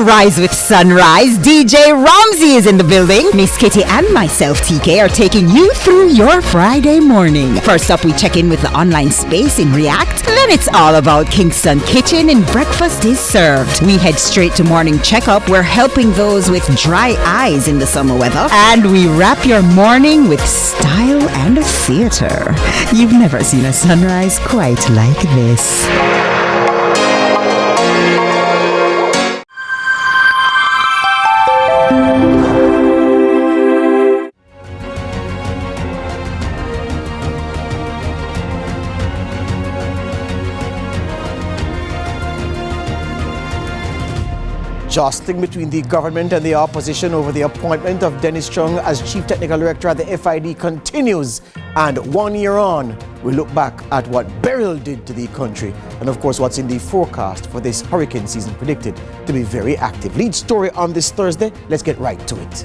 Rise with Sunrise. DJ Ramsey is in the building. Miss Kitty and myself, TK, are taking you through your Friday morning. First up, we check in with the online space in React. Then it's all about Kingston Kitchen and breakfast is served. We head straight to morning checkup. We're helping those with dry eyes in the summer weather. And we wrap your morning with style and theater. You've never seen a sunrise quite like this. Jostling between the government and the opposition over the appointment of Dennis Chung as Chief Technical Director at the FID continues. And 1 year on, we look back at what Beryl did to the country and, of course, what's in the forecast for this hurricane season predicted to be very active. Lead story on this Thursday. Let's get right to it.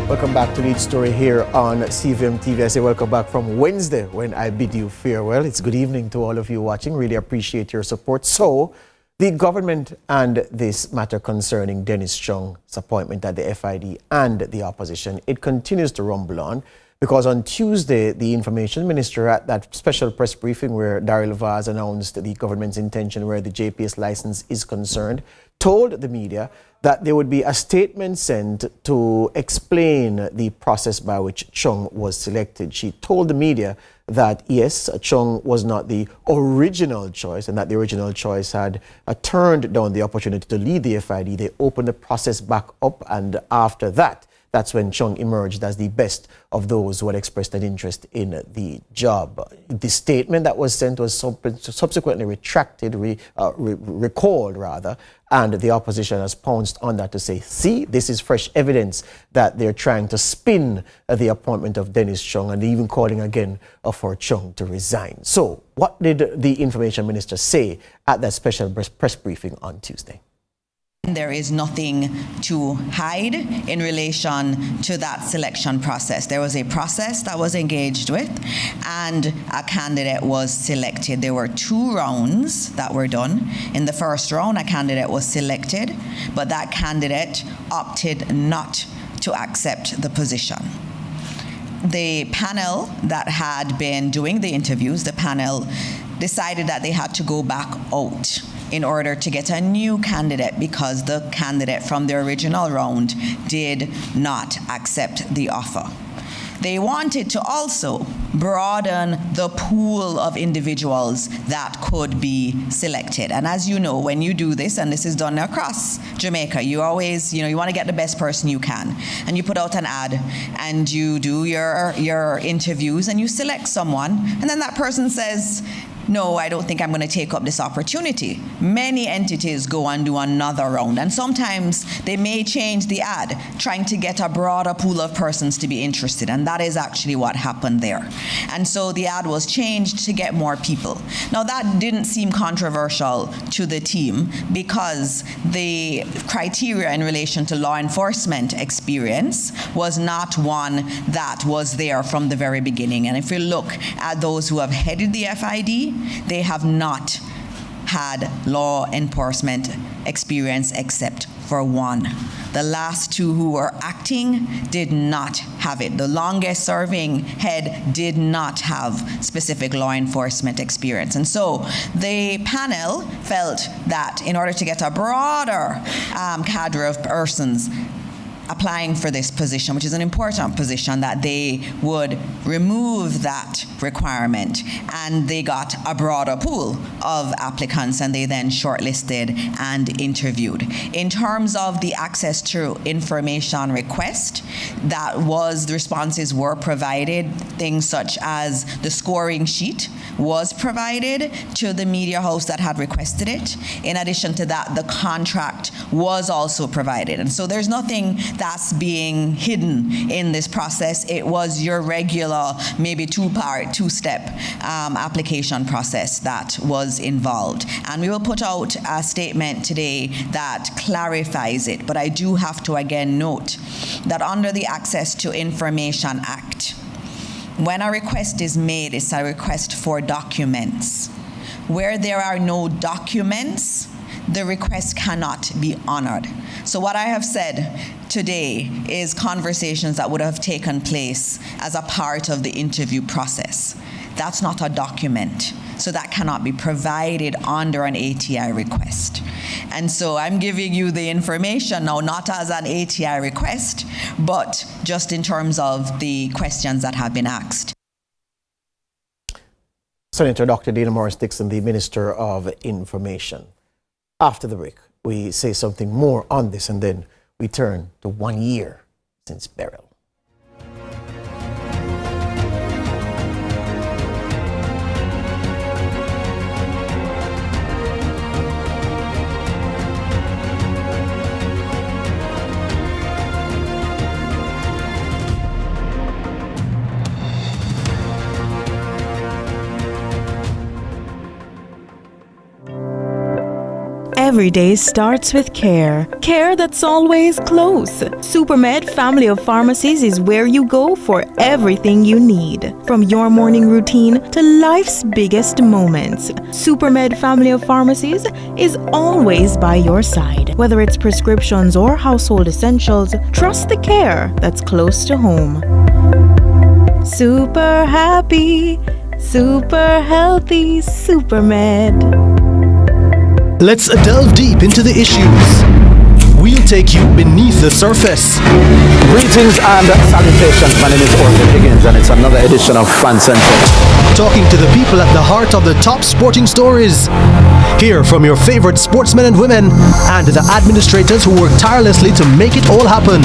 Welcome back to Lead Story here on CVM TV. I say welcome back from Wednesday when I bid you farewell. It's good evening to all of you watching. Really appreciate your support. So, the government and this matter concerning Dennis Chung's appointment at the FID and the opposition, it continues to rumble on because on Tuesday, the Information Minister at that special press briefing where Beryl announced the government's intention where the JPS license is concerned, told the media that there would be a statement sent to explain the process by which Chung was selected. She told the media that, yes, Chung was not the original choice and that the original choice had turned down the opportunity to lead the FID. They opened the process back up, and after that, that's when Chung emerged as the best of those who had expressed an interest in the job. The statement that was sent was subsequently retracted, recalled rather, and the opposition has pounced on that to say, see, this is fresh evidence that they're trying to spin the appointment of Dennis Chung and even calling again for Chung to resign. So what did the Information Minister say at that special press briefing on Tuesday? There is nothing to hide in relation to that selection process. There was a process that was engaged with and a candidate was selected. There were 2 rounds that were done. In the first round, a candidate was selected, but that candidate opted not to accept the position. The panel that had been doing the interviews, the panel decided that they had to go back out in order to get a new candidate because the candidate from the original round did not accept the offer. They wanted to also broaden the pool of individuals that could be selected. And as you know, when you do this, and this is done across Jamaica, you always, you want to get the best person you can. And you put out an ad and you do your interviews and you select someone, and then that person says, no, I don't think I'm going to take up this opportunity. Many entities go and do another round, and sometimes they may change the ad, trying to get a broader pool of persons to be interested, and that is actually what happened there. And so the ad was changed to get more people. Now, that didn't seem controversial to the team because the criteria in relation to law enforcement experience was not one that was there from the very beginning. And if you look at those who have headed the FID, they have not had law enforcement experience except for one. The last 2 who were acting did not have it. The longest serving head did not have specific law enforcement experience. And so the panel felt that in order to get a broader cadre of persons applying for this position, which is an important position, that they would remove that requirement, and they got a broader pool of applicants, and they then shortlisted and interviewed. In terms of the access to information request, the responses were provided. Things such as the scoring sheet was provided to the media house that had requested it. In addition to that, the contract was also provided. And so there's nothing that's being hidden in this process. It was your regular, maybe two-step application process that was involved. And we will put out a statement today that clarifies it. But I do have to again note that under the Access to Information Act, when a request is made, it's a request for documents. Where there are no documents, the request cannot be honored. So what I have said today is conversations that would have taken place as a part of the interview process. That's not a document, so that cannot be provided under an ATI request. And so I'm giving you the information now, not as an ATI request, but just in terms of the questions that have been asked. Senator Dr. Dana Morris-Dixon, the Minister of Information. After the break, we say something more on this, and then we turn to 1 year since Beryl. Every day starts with care. Care that's always close. Supermed Family of Pharmacies is where you go for everything you need. From your morning routine to life's biggest moments, Supermed Family of Pharmacies is always by your side. Whether it's prescriptions or household essentials, trust the care that's close to home. Super happy, super healthy, Supermed. Let's delve deep into the issues. We'll take you beneath the surface. Greetings and salutations. My name is Orville Higgins, and it's another edition of Fan Central. Talking to the people at the heart of the top sporting stories. Hear from your favorite sportsmen and women and the administrators who work tirelessly to make it all happen.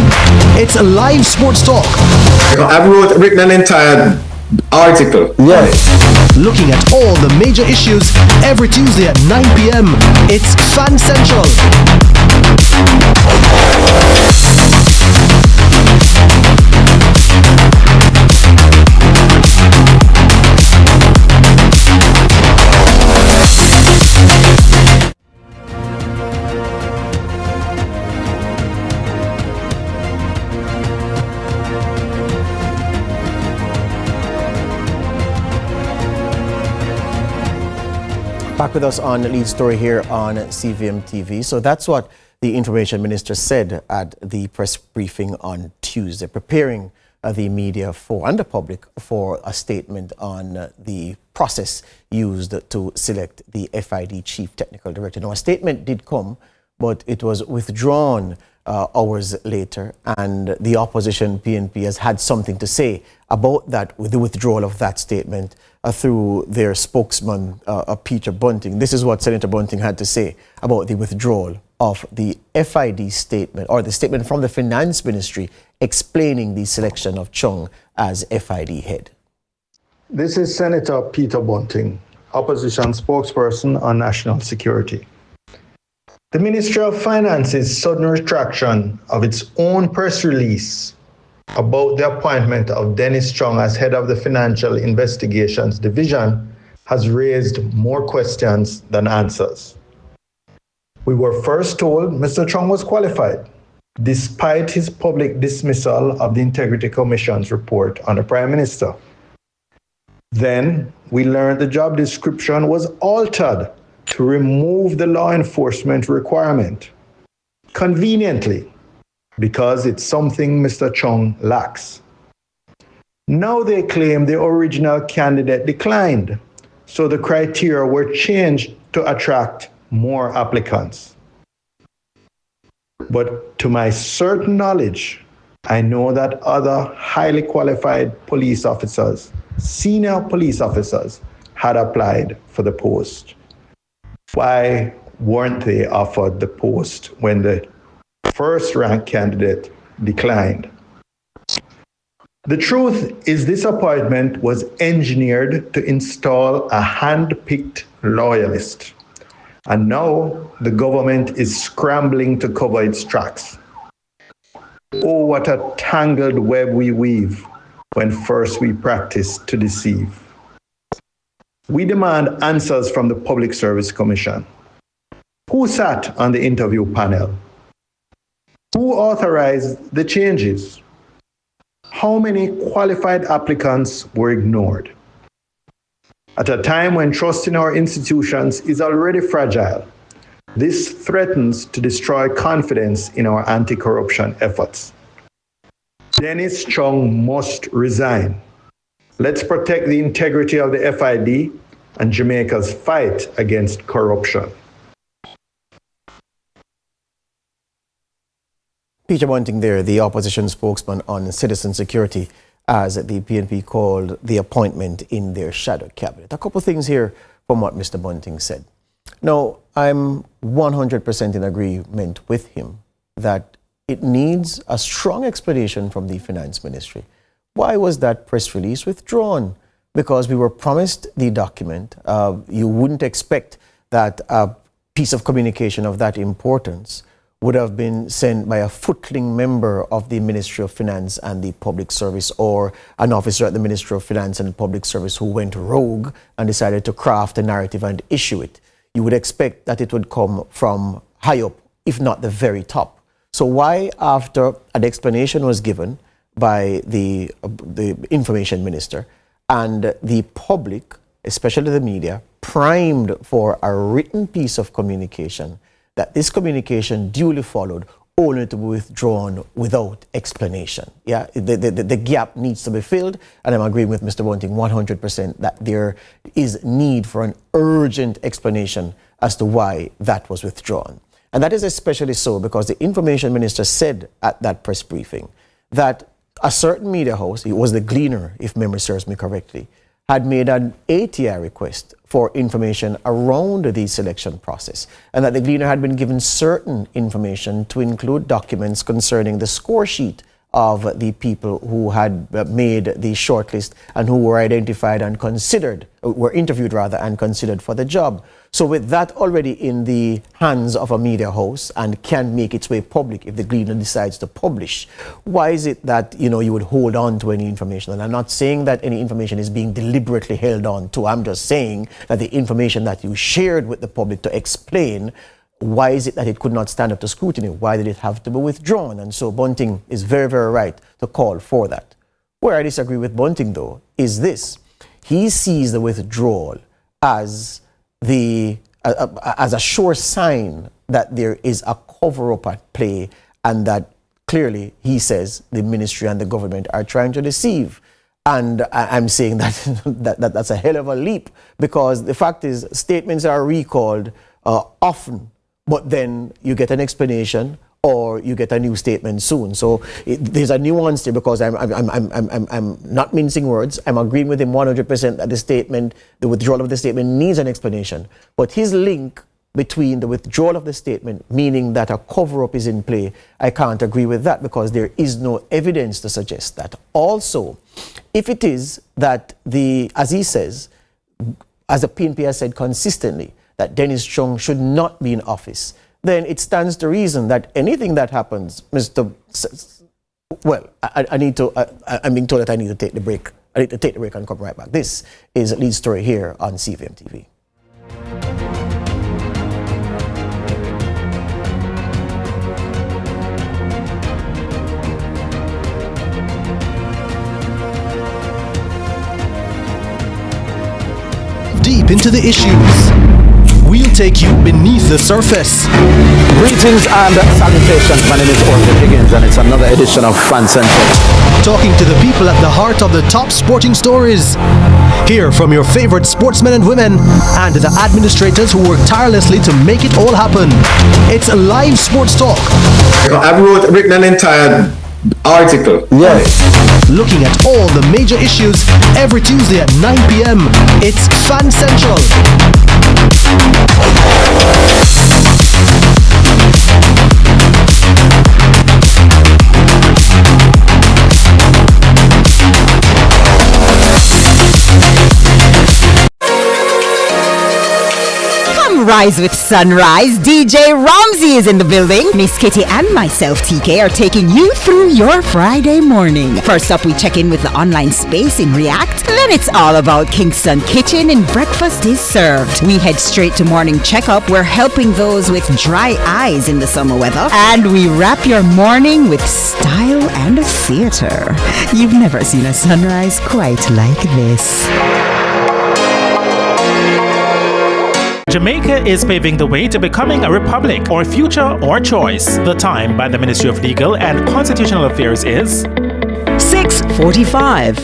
It's a live sports talk. I've written an entire article. Yes. Looking at all the major issues every Tuesday at 9 p.m. It's Fan Central. Back with us on the lead story here on CVM TV. So that's what the Information Minister said at the press briefing on Tuesday, preparing the media and the public for a statement on the process used to select the FID Chief Technical Director. Now, a statement did come, but it was withdrawn hours later, and the opposition PNP has had something to say about that, with the withdrawal of that statement through their spokesman, Peter Bunting. This is what Senator Bunting had to say about the withdrawal of the FID statement, or the statement from the Finance Ministry explaining the selection of Chung as FID head. This is Senator Peter Bunting, opposition spokesperson on national security. The Ministry of Finance's sudden retraction of its own press release about the appointment of Dennis Chung as head of the Financial Investigations Division has raised more questions than answers. We were first told Mr. Chung was qualified, despite his public dismissal of the Integrity Commission's report on the Prime Minister. Then we learned the job description was altered to remove the law enforcement requirement, conveniently, because it's something Mr. Chung lacks. Now they claim the original candidate declined, so the criteria were changed to attract more applicants. But to my certain knowledge, I know that other highly qualified police officers, senior police officers, had applied for the post. Why weren't they offered the post when the first ranked candidate declined? The truth is this appointment was engineered to install a hand-picked loyalist. And now the government is scrambling to cover its tracks. Oh, what a tangled web we weave when first we practice to deceive. We demand answers from the Public Service Commission. Who sat on the interview panel? Who authorized the changes? How many qualified applicants were ignored? At a time when trust in our institutions is already fragile, this threatens to destroy confidence in our anti-corruption efforts. Dennis Chung must resign. Let's protect the integrity of the FID and Jamaica's fight against corruption. Peter Bunting there, the opposition spokesman on citizen security, as the PNP called the appointment in their shadow cabinet. A couple of things here from what Mr. Bunting said. Now, I'm 100% in agreement with him that it needs a strong explanation from the Finance Ministry. Why was that press release withdrawn? Because we were promised the document. You wouldn't expect that a piece of communication of that importance would have been sent by a footling member of the Ministry of Finance and the Public Service, or an officer at the Ministry of Finance and Public Service who went rogue and decided to craft a narrative and issue it. You would expect that it would come from high up, if not the very top. So why, after an explanation was given by the information minister and the public, especially the media, primed for a written piece of communication, that this communication duly followed, only to be withdrawn without explanation? Yeah, the gap needs to be filled, and I'm agreeing with Mr. Bunting 100% that there is need for an urgent explanation as to why that was withdrawn. And that is especially so because the information minister said at that press briefing that a certain media house, it was the Gleaner, if memory serves me correctly, had made an ATI request for information around the selection process, and that the Gleaner had been given certain information to include documents concerning the score sheet of the people who had made the shortlist and who were identified and considered, were interviewed rather, and considered for the job. So with that already in the hands of a media house and can make its way public if the Gleaner decides to publish, why is it that, you would hold on to any information? And I'm not saying that any information is being deliberately held on to. I'm just saying that the information that you shared with the public to explain, why is it that it could not stand up to scrutiny? Why did it have to be withdrawn? And so Bunting is very, very right to call for that. Where I disagree with Bunting, though, is this. He sees the withdrawal as a sure sign that there is a cover-up at play, and that clearly, he says, the ministry and the government are trying to deceive. And I'm saying that that's a hell of a leap, because the fact is statements are recalled often, but then you get an explanation or you get a new statement soon. So there's a nuance there, because I'm not mincing words. I'm agreeing with him 100% that the withdrawal of the statement needs an explanation. But his link between the withdrawal of the statement, meaning that a cover-up is in play, I can't agree with that, because there is no evidence to suggest that. Also, if it is that as he says, as the PNP has said consistently, that Dennis Chung should not be in office, then it stands to reason that anything that happens, I'm being told that I need to take the break. I need to take the break and come right back. This is Lead Story here on CVM TV. Deep into the issues. We'll take you beneath the surface. Greetings and salutations. My name is Orville Higgins, and it's another edition of Fan Central. Talking to the people at the heart of the top sporting stories. Hear from your favorite sportsmen and women and the administrators who work tirelessly to make it all happen. It's live sports talk. I've written an entire article. Yes. Looking at all the major issues every Tuesday at 9 p.m. It's Fan Central. Rise with Sunrise, DJ Romsey is in the building. Miss Kitty and myself, TK, are taking you through your Friday morning. First up, we check in with the online space in React. Then it's all about Kingston Kitchen and breakfast is served. We head straight to morning checkup. We're helping those with dry eyes in the summer weather. And we wrap your morning with style and theater. You've never seen a sunrise quite like this. Jamaica is paving the way to becoming a republic or future or choice. The time by the Ministry of Legal and Constitutional Affairs is 6:45.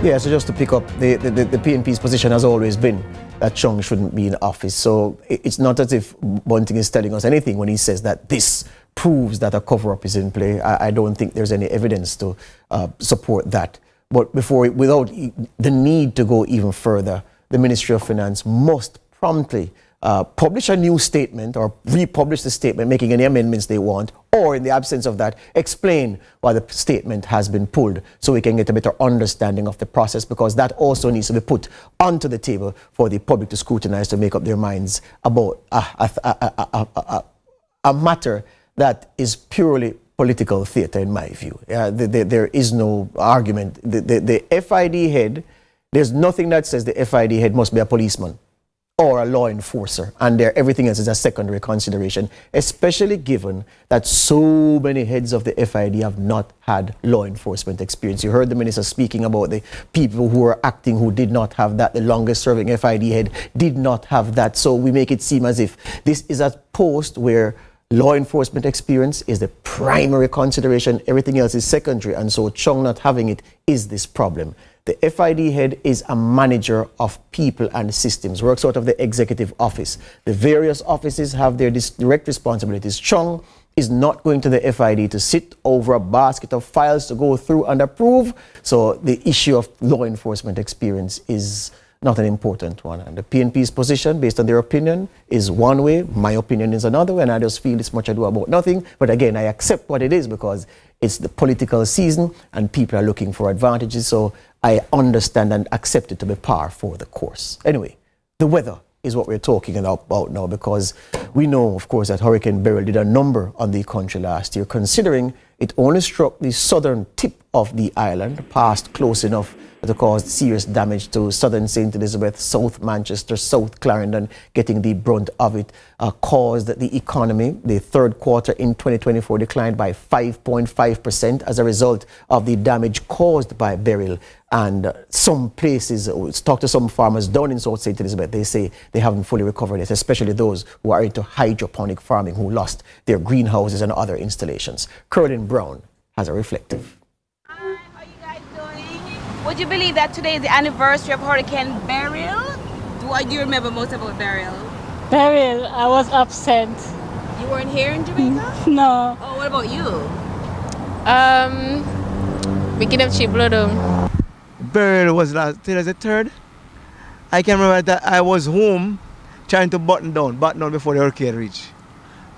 Yeah, so just to pick up, the PNP's position has always been that Chung shouldn't be in office. So it's not as if Bunting is telling us anything when he says that this proves that a cover-up is in play. I don't think there's any evidence to support that. But without the need to go even further, the Ministry of Finance must promptly publish a new statement or republish the statement, making any amendments they want, or in the absence of that, explain why the statement has been pulled so we can get a better understanding of the process, because that also needs to be put onto the table for the public to scrutinize, to make up their minds about a matter that is purely political theater, in my view. There is no argument. The FID head, there's nothing that says the FID head must be a policeman or a law enforcer, and everything else is a secondary consideration, especially given that so many heads of the FID have not had law enforcement experience. You heard the minister speaking about the people who are acting who did not have that. The longest serving FID head did not have that. So we make it seem as if this is a post where law enforcement experience is the primary consideration, everything else is secondary, and so Chung not having it is this problem. The FID head is a manager of people and systems, works out of the executive office. The various offices have their direct responsibilities. Chung is not going to the FID to sit over a basket of files to go through and approve. So the issue of law enforcement experience is not an important one. And the PNP's position, based on their opinion, is one way. My opinion is another way, and I just feel it's much ado about nothing. But again, I accept what it is because it's the political season and people are looking for advantages. So I understand and accept it to be par for the course. Anyway, the weather is what we're talking about now, because we know, of course, that Hurricane Beryl did a number on the country last year, considering it only struck the southern tip of the island, passed close enough to cause serious damage to southern St. Elizabeth, South Manchester, South Clarendon, getting the brunt of it, caused the economy. The third quarter in 2024 declined by 5.5% as a result of the damage caused by Beryl. And some places, talk to some farmers down in South St. Elizabeth, they say they haven't fully recovered it, especially those who are into hydroponic farming who lost their greenhouses and other installations. Curlin Brown has a reflective. Would you believe that today is the anniversary of Hurricane Beryl? What do you remember most about Beryl? Beryl, I was upset. You weren't here in Jamaica? No. Oh, what about you? Beginning of Chiblodo. Beryl was last, today was the 3rd. I can remember that I was home trying to button down before the hurricane reached.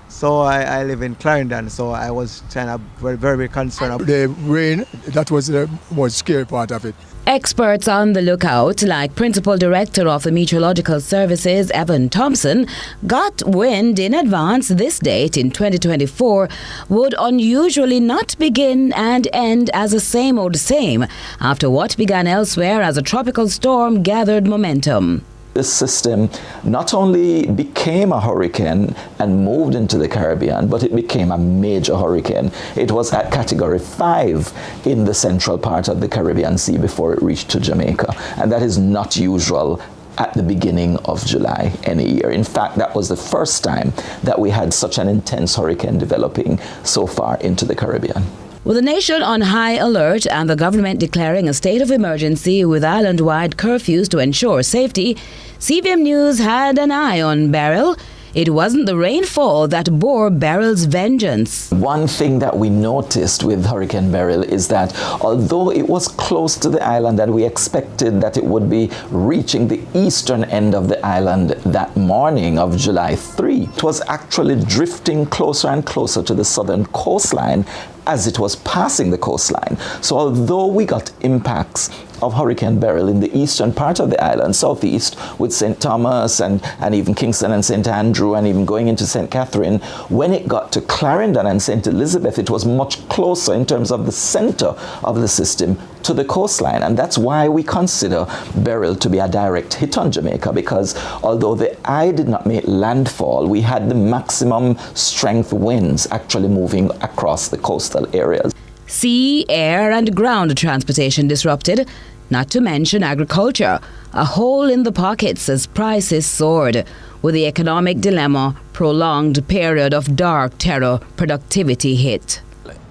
So I live in Clarendon, so I was kind of very, very concerned. The rain, that was the most scary part of it. Experts on the lookout, like Principal Director of the Meteorological Services, Evan Thompson, got wind in advance this date in 2024 would unusually not begin and end as the same old same after what began elsewhere as a tropical storm gathered momentum. This system not only became a hurricane and moved into the Caribbean, but it became a major hurricane. It was at category 5 in the central part of the Caribbean Sea before it reached to Jamaica. And that is not usual at the beginning of July any year. In fact, that was the first time that we had such an intense hurricane developing so far into the Caribbean. With the nation on high alert and the government declaring a state of emergency with island-wide curfews to ensure safety, CVM News had an eye on Beryl. It wasn't the rainfall that bore Beryl's vengeance. One thing that we noticed with Hurricane Beryl is that although it was close to the island and we expected that it would be reaching the eastern end of the island that morning of July 3, it was actually drifting closer and closer to the southern coastline as it was passing the coastline. So although we got impacts of Hurricane Beryl in the eastern part of the island, southeast, with St. Thomas and even Kingston and St. Andrew and even going into St. Catherine, when it got to Clarendon and St. Elizabeth, it was much closer in terms of the center of the system to the coastline. And that's why we consider Beryl to be a direct hit on Jamaica, because although the eye did not make landfall, we had the maximum strength winds actually moving across the coastal areas. Sea, air and ground transportation disrupted, not to mention agriculture. A hole in the pockets as prices soared, with the economic dilemma prolonged period of dark terror productivity hit.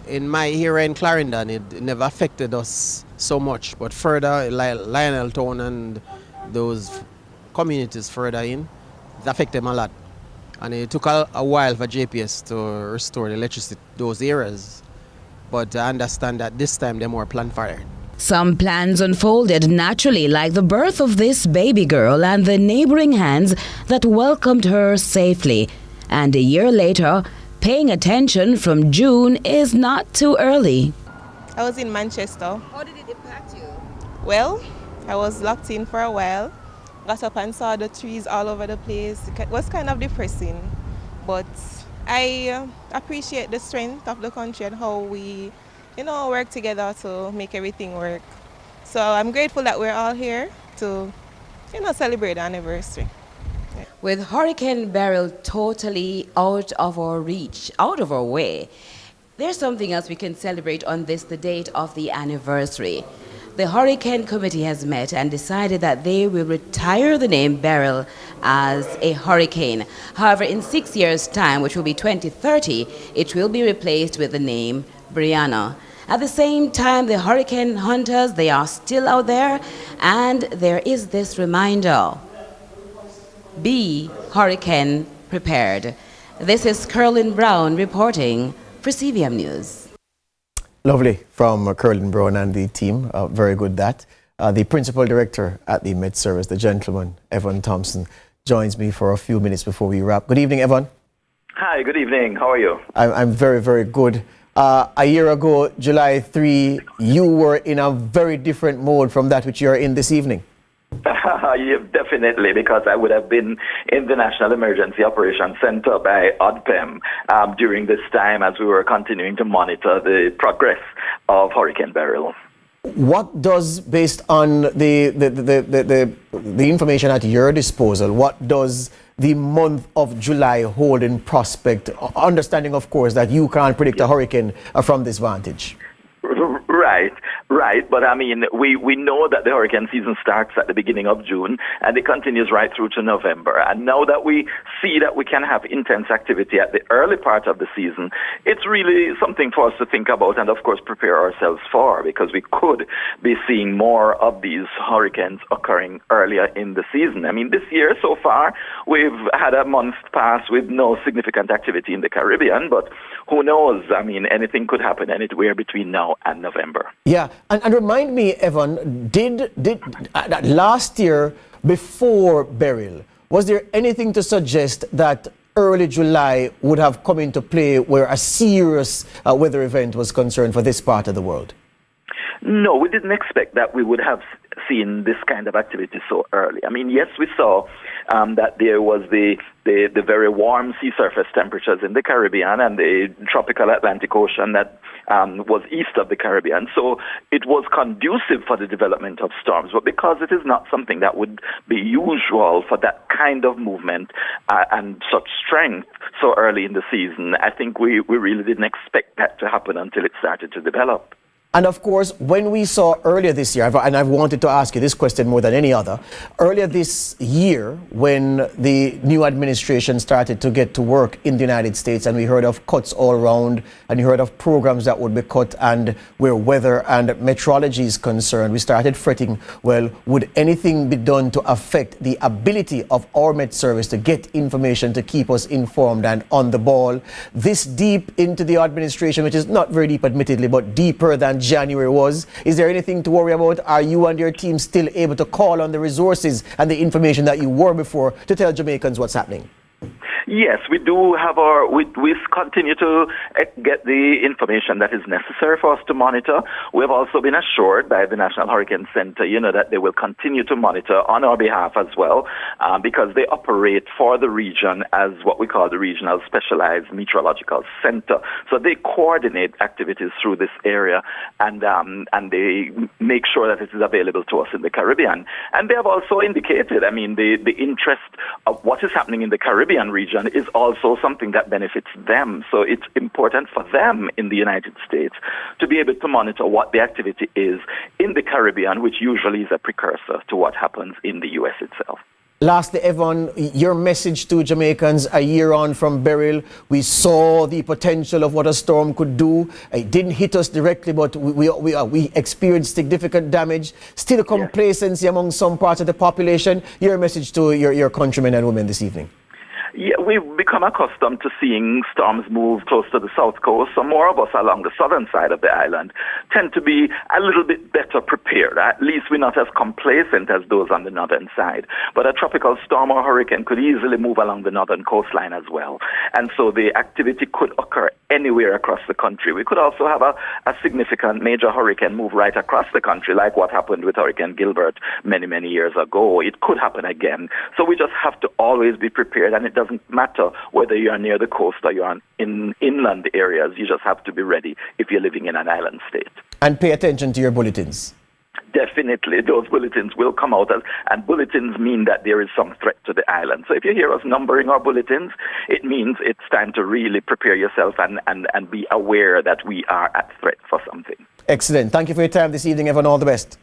In my area in Clarendon, it never affected us so much, but further, Lionel Town and those communities further in, it affected them a lot. And it took a while for JPS to restore the electricity to those areas. But I understand that this time they're more plan for it. Some plans unfolded naturally, like the birth of this baby girl and the neighboring hands that welcomed her safely. And a year later, paying attention from June is not too early. I was in Manchester. How did it impact you? Well, I was locked in for a while. Got up and saw the trees all over the place. It was kind of depressing, but I appreciate the strength of the country and how we, work together to make everything work. So I'm grateful that we're all here to, celebrate the anniversary. Yeah. With Hurricane Beryl totally out of our reach, out of our way, there's something else we can celebrate on this, the date of the anniversary. The Hurricane Committee has met and decided that they will retire the name Beryl as a hurricane. However, in 6 years' time, which will be 2030, it will be replaced with the name Brianna. At the same time, the hurricane hunters, they are still out there, and there is this reminder: be hurricane prepared. This is Curlin Brown reporting for CVM News. Lovely from Curlin Brown and the team. Very good that. The principal director at the Met Service, the gentleman, Evan Thompson, joins me for a few minutes before we wrap. Good evening, Evan. Hi, good evening. How are you? I'm very, very good. A year ago, July 3, you were in a very different mode from that which you are in this evening. Yeah, definitely, because I would have been in the National Emergency Operations Center by ODPEM during this time as we were continuing to monitor the progress of Hurricane Beryl. What does, based on the information at your disposal, what does the month of July hold in prospect, understanding, of course, that you can't predict a hurricane from this vantage? Right. But I mean, we know that the hurricane season starts at the beginning of June and it continues right through to November. And now that we see that we can have intense activity at the early part of the season, it's really something for us to think about and, of course, prepare ourselves for, because we could be seeing more of these hurricanes occurring earlier in the season. I mean, this year so far, we've had a month pass with no significant activity in the Caribbean, but who knows? I mean, anything could happen anywhere between now and November. Yeah, and remind me, Evan, did last year before Beryl, was there anything to suggest that early July would have come into play where a serious weather event was concerned for this part of the world? No, we didn't expect that we would have seen this kind of activity so early. I mean, yes, we saw that there was the very warm sea surface temperatures in the Caribbean and the tropical Atlantic Ocean that was east of the Caribbean. So it was conducive for the development of storms. But because it is not something that would be usual for that kind of movement and such strength so early in the season, I think we really didn't expect that to happen until it started to develop. And of course, when we saw earlier this year, and I've wanted to ask you this question more than any other, earlier this year, when the new administration started to get to work in the United States, and we heard of cuts all around, and you heard of programs that would be cut, and where weather and meteorology is concerned, we started fretting, well, would anything be done to affect the ability of our Met Service to get information to keep us informed and on the ball? This deep into the administration, which is not very deep admittedly, but deeper than January was, is there anything to worry about? Are you and your team still able to call on the resources and the information that you were before to tell Jamaicans what's happening? Yes, we do have we continue to get the information that is necessary for us to monitor. We have also been assured by the National Hurricane Center, that they will continue to monitor on our behalf as well, because they operate for the region as what we call the Regional Specialized Meteorological Center. So they coordinate activities through this area, and they make sure that it is available to us in the Caribbean. And they have also indicated, the interest of what is happening in the Caribbean region is also something that benefits them. So it's important for them in the United States to be able to monitor what the activity is in the Caribbean, which usually is a precursor to what happens in the U.S. itself. Lastly, Evan, your message to Jamaicans a year on from Beryl. We saw the potential of what a storm could do. It didn't hit us directly, but we experienced significant damage. Still complacency among some parts of the population. Your message to your countrymen and women this evening. Yeah, we've become accustomed to seeing storms move close to the south coast, so more of us along the southern side of the island tend to be a little bit better prepared. At least we're not as complacent as those on the northern side. But a tropical storm or hurricane could easily move along the northern coastline as well. And so the activity could occur anywhere across the country. We could also have a significant major hurricane move right across the country, like what happened with Hurricane Gilbert many, many years ago. It could happen again. So we just have to always be prepared, and it doesn't matter whether you're near the coast or you're in inland areas. You just have to be ready if you're living in an island state. And pay attention to your bulletins. Definitely, those bulletins will come out, and bulletins mean that there is some threat to the island. So if you hear us numbering our bulletins, it means it's time to really prepare yourself and be aware that we are at threat for something. Excellent. Thank you for your time this evening, Evan. All the best.